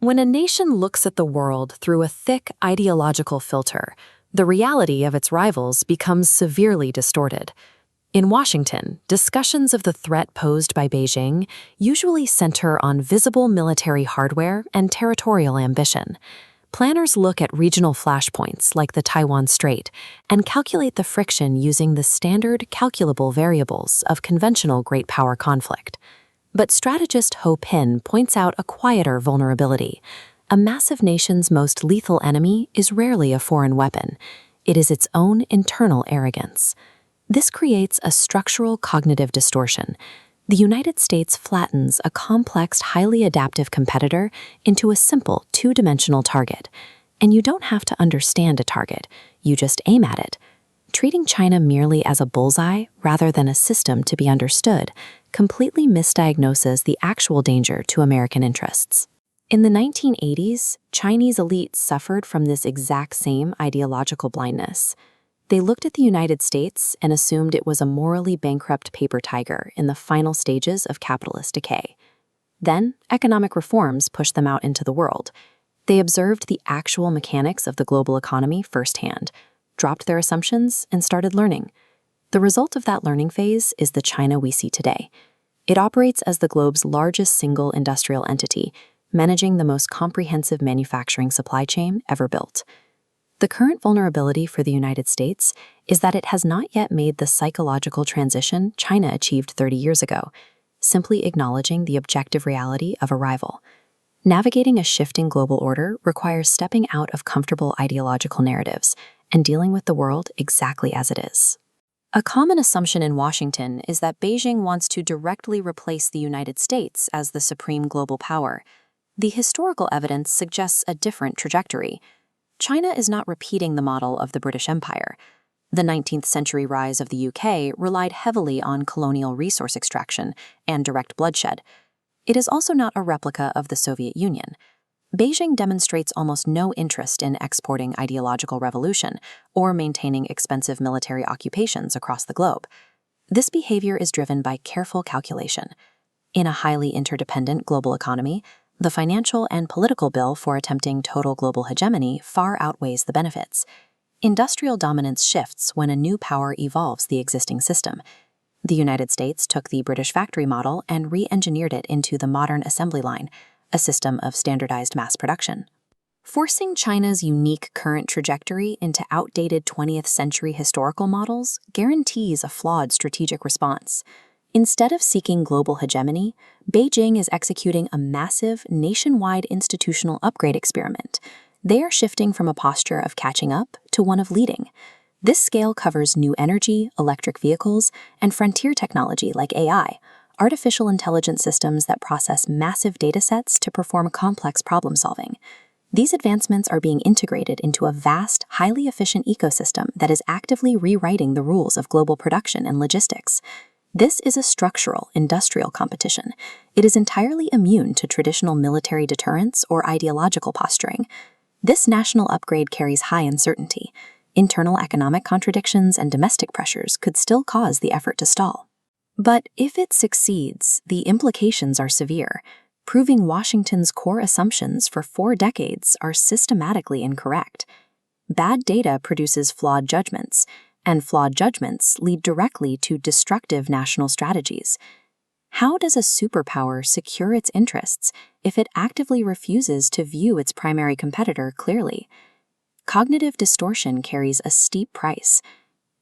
When a nation looks at the world through a thick ideological filter, the reality of its rivals becomes severely distorted. In Washington, discussions of the threat posed by Beijing usually center on visible military hardware and territorial ambition. Planners look at regional flashpoints like the Taiwan Strait and calculate the friction using the standard calculable variables of conventional great power conflict. But strategist HoPin points out a quieter vulnerability. A massive nation's most lethal enemy is rarely a foreign weapon. It is its own internal arrogance. This creates a structural cognitive distortion. The United States flattens a complex, highly adaptive competitor into a simple, two-dimensional target. And you don't have to understand a target, you just aim at it. Treating China merely as a bullseye rather than a system to be understood completely misdiagnoses the actual danger to American interests. In the 1980s, Chinese elites suffered from this exact same ideological blindness. They looked at the United States and assumed it was a morally bankrupt paper tiger in the final stages of capitalist decay. Then, economic reforms pushed them out into the world. They observed the actual mechanics of the global economy firsthand, dropped their assumptions, and started learning. The result of that learning phase is the China we see today. It operates as the globe's largest single industrial entity, managing the most comprehensive manufacturing supply chain ever built. The current vulnerability for the United States is that it has not yet made the psychological transition China achieved 30 years ago, simply acknowledging the objective reality of a rival. Navigating a shifting global order requires stepping out of comfortable ideological narratives and dealing with the world exactly as it is. A common assumption in Washington is that Beijing wants to directly replace the United States as the supreme global power. The historical evidence suggests a different trajectory. China is not repeating the model of the British Empire. The 19th century rise of the UK relied heavily on colonial resource extraction and direct bloodshed. It is also not a replica of the Soviet Union. Beijing demonstrates almost no interest in exporting ideological revolution or maintaining expensive military occupations across the globe. This behavior is driven by careful calculation. In a highly interdependent global economy, the financial and political bill for attempting total global hegemony far outweighs the benefits. Industrial dominance shifts when a new power evolves the existing system. The United States took the British factory model and re-engineered it into the modern assembly line, a system of standardized mass production. Forcing China's unique current trajectory into outdated 20th century historical models guarantees a flawed strategic response. Instead of seeking global hegemony, Beijing is executing a massive, nationwide institutional upgrade experiment. They are shifting from a posture of catching up to one of leading. This scale covers new energy, electric vehicles, and frontier technology like AI, artificial intelligence systems that process massive data sets to perform complex problem solving. These advancements are being integrated into a vast, highly efficient ecosystem that is actively rewriting the rules of global production and logistics. This is a structural, industrial competition. It is entirely immune to traditional military deterrence or ideological posturing. This national upgrade carries high uncertainty. Internal economic contradictions and domestic pressures could still cause the effort to stall. But if it succeeds, the implications are severe, proving Washington's core assumptions for 4 decades are systematically incorrect. Bad data produces flawed judgments, and flawed judgments lead directly to destructive national strategies. How does a superpower secure its interests if it actively refuses to view its primary competitor clearly? Cognitive distortion carries a steep price.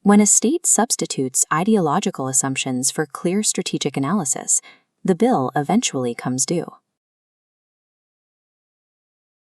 When a state substitutes ideological assumptions for clear strategic analysis, the bill eventually comes due.